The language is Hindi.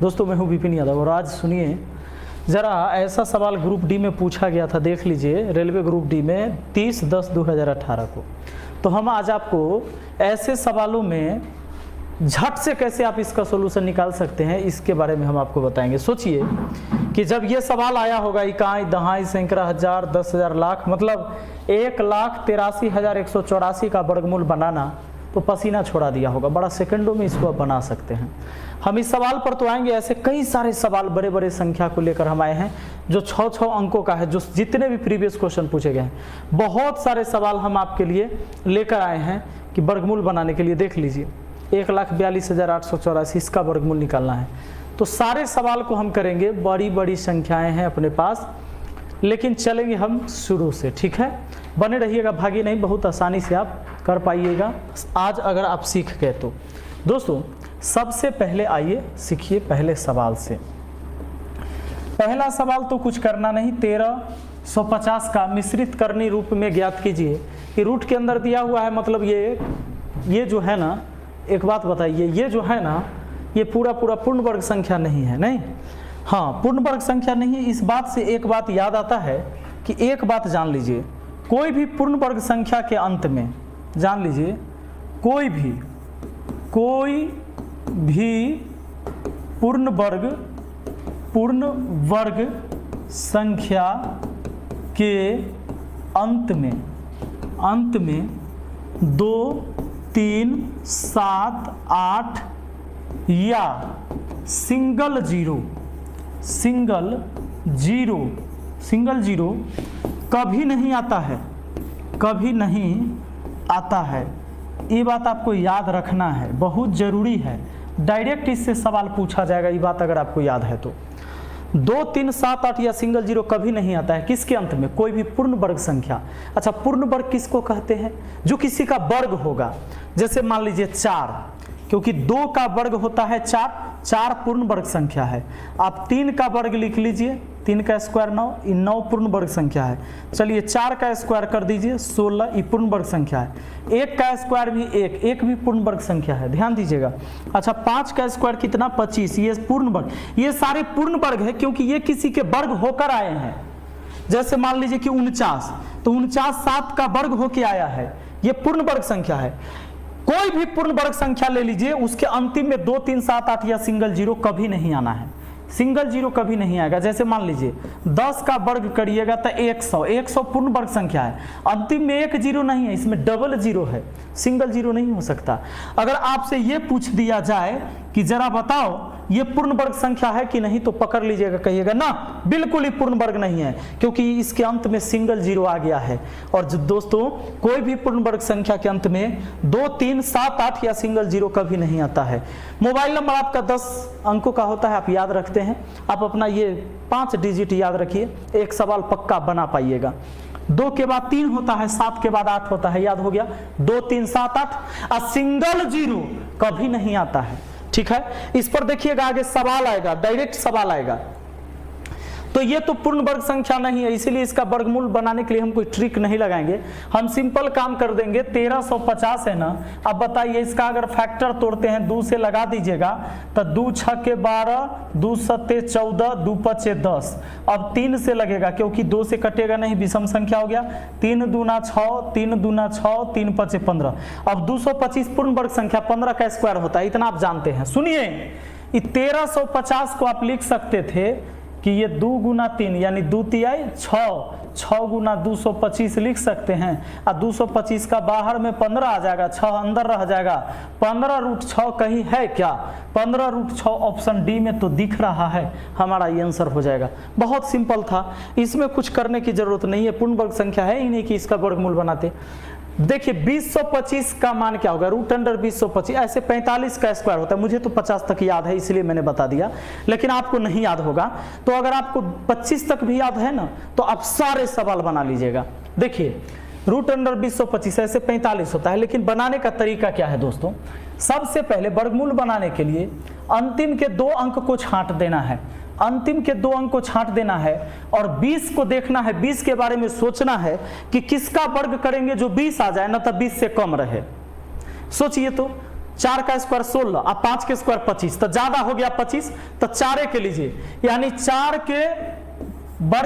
दोस्तों मैं हूं विपिन यादव और आज सुनिए ज़रा ऐसा सवाल ग्रुप डी में पूछा गया था, देख लीजिए रेलवे ग्रुप डी में 30/10/2018 को। तो हम आज आपको ऐसे सवालों में झट से कैसे आप इसका सोल्यूशन निकाल सकते हैं इसके बारे में हम आपको बताएंगे। सोचिए कि जब ये सवाल आया होगा इकाई, दहाई, सैकड़ा, हजार, 10,000, लाख, मतलब 1,83,184 का वर्गमूल बनाना तो पसीना छोड़ा दिया होगा। बड़ा सेकंडों में इसको आप बना सकते हैं। हम इस सवाल पर तो आएंगे, ऐसे कई सारे सवाल बड़े बड़े संख्या को लेकर हम आए हैं जो 6 अंकों का है, जो जितने भी प्रीवियस क्वेश्चन पूछे गए हैं बहुत सारे सवाल हम आपके लिए लेकर आए हैं कि वर्गमूल बनाने के लिए। देख लीजिए 1,42,884 इसका वर्गमूल निकालना है। तो सारे सवाल को हम करेंगे, बड़ी बड़ी संख्याएं हैं अपने पास, लेकिन चलेंगे हम शुरू से, ठीक है। बने रहिएगा, भागी नहीं, बहुत आसानी से आप कर पाइएगा आज अगर आप सीख गए तो। दोस्तों सबसे पहले आइए सीखिए पहले सवाल से। पहला सवाल तो कुछ करना नहीं, 1350 का मिश्रित करनी रूप में ज्ञात कीजिए। कि रूट के अंदर दिया हुआ है, मतलब ये जो है ना, एक बात बताइए, ये जो है ना ये पूरा पूर्ण वर्ग संख्या नहीं है, नहीं, हाँ पूर्ण वर्ग संख्या नहीं है। इस बात से एक बात याद आता है कि एक बात जान लीजिए, कोई भी पूर्ण वर्ग संख्या के अंत में जान लीजिए, कोई भी पूर्ण वर्ग संख्या के अंत में 2, 3, 7, 8 या सिंगल जीरो कभी नहीं आता है, ये बात आपको याद रखना है, बहुत जरूरी है। डायरेक्ट इससे सवाल पूछा जाएगा, ये बात अगर आपको याद है तो। 2, 3, 7, 8 या सिंगल जीरो कभी नहीं आता है किसके अंत में? कोई भी पूर्ण वर्ग संख्या। अच्छा, पूर्ण वर्ग किसको कहते हैं? जो किसी का वर्ग होगा। जैसे मान लीजिए 4, क्योंकि 2 का वर्ग होता है 4 पूर्ण वर्ग संख्या है। आप 3 का वर्ग लिख लीजिए, 3 का स्क्वायर 9, ये 9 पूर्ण वर्ग संख्या है। चलिए 4 का स्क्वायर कर दीजिए 16, ये पूर्ण वर्ग संख्या है। 1 का स्क्वायर भी 1 भी पूर्ण वर्ग संख्या है, ध्यान दीजिएगा। अच्छा 5 का स्क्वायर कितना? 25, ये पूर्ण वर्ग। ये सारे पूर्ण वर्ग है क्योंकि ये किसी के वर्ग होकर आए हैं। जैसे मान लीजिए कि 49, तो 49 7 का वर्ग होके आया है, ये पूर्ण वर्ग संख्या है। कोई भी पूर्ण वर्ग संख्या ले लीजिए, उसके अंतिम में 2, 3, 7, 8 या सिंगल जीरो कभी नहीं आना है, सिंगल जीरो कभी नहीं आएगा। जैसे मान लीजिए 10 का वर्ग करिएगा तो 100 पूर्ण वर्ग संख्या है, अंतिम में 1 जीरो नहीं है, इसमें डबल जीरो है, सिंगल जीरो नहीं हो सकता। अगर आपसे ये पूछ दिया जाए कि जरा बताओ ये पूर्ण वर्ग संख्या है कि नहीं, तो पकड़ लीजिएगा, कहिएगा ना बिल्कुल ही पूर्ण वर्ग नहीं है, क्योंकि इसके अंत में सिंगल जीरो आ गया है। और दोस्तों कोई भी पूर्ण वर्ग संख्या के अंत में 2, 3, 7, 8 या सिंगल जीरो कभी नहीं आता है। मोबाइल नंबर आपका 10 अंकों का होता है, आप याद रखते हैं, आप अपना ये 5 डिजिट याद रखिए, एक सवाल पक्का बना पाइएगा। 2 के बाद 3 होता है, 7 के बाद 8 होता है, याद हो गया, 2, 3, 7, 8, और सिंगल जीरो कभी नहीं आता है, ठीक है। इस पर देखिएगा आगे सवाल आएगा, डायरेक्ट सवाल आएगा। तो ये तो पूर्ण वर्ग संख्या नहीं है, इसीलिए इसका वर्गमूल बनाने के लिए हम कोई ट्रिक नहीं लगाएंगे, हम सिंपल काम कर देंगे। 1350 है ना, अब बताइए इसका अगर फैक्टर तोड़ते हैं, 2 से लगा दीजिएगा तो 2 6 के 12, 2 7 14, 2 5 10। अब 3 से लगेगा क्योंकि 2 से कटेगा नहीं, विषम संख्या हो गया। 3 दूना 6, 3 दूना 6, 3 5 15। अब 225 पूर्ण वर्ग संख्या, 15 का स्क्वायर होता है, इतना आप जानते हैं। सुनिए, 1350 को आप लिख सकते थे कि ये 2 गुना 3 यानी 2 तिहाई 6 गुना 225 लिख सकते हैं, और 225 का बाहर में 15 आ जाएगा, 6 अंदर रह जाएगा। 15√6 कहीं है क्या? 15√6 ऑप्शन डी में तो दिख रहा है, हमारा ये आंसर हो जाएगा। बहुत सिंपल था, इसमें कुछ करने की जरूरत नहीं है, पूर्ण वर्ग संख्या है ही नहीं कि इसका वर्गमूल बनाते। देखिए 2025 का मान क्या होगा? √2025, ऐसे 45 का स्क्वायर होता है। मुझे तो 50 तक याद है इसलिए मैंने बता दिया, लेकिन आपको नहीं याद होगा। तो अगर आपको 25 तक भी याद है ना, तो आप सारे सवाल बना लीजिएगा। देखिए √2025 ऐसे 45 होता है, लेकिन बनाने का तरीका क्या है दोस्तों? सबसे पहले वर्गमूल बनाने के लिए अंतिम के 2 अंक को छांट देना है, अंतिम के 2 अंक को छांट देना है, और 20 को देखना है, 20 के बारे में सोचना है कि किसका वर्ग करेंगे जो 20 आ जाए ना, तब 20 से कम रहे। सोचिए तो 4 का स्क्वायर 16 और 5 के स्क्वायर 25, तो ज्यादा हो गया 25, तो 4 के लीजिए, यानी 4 के वर्ग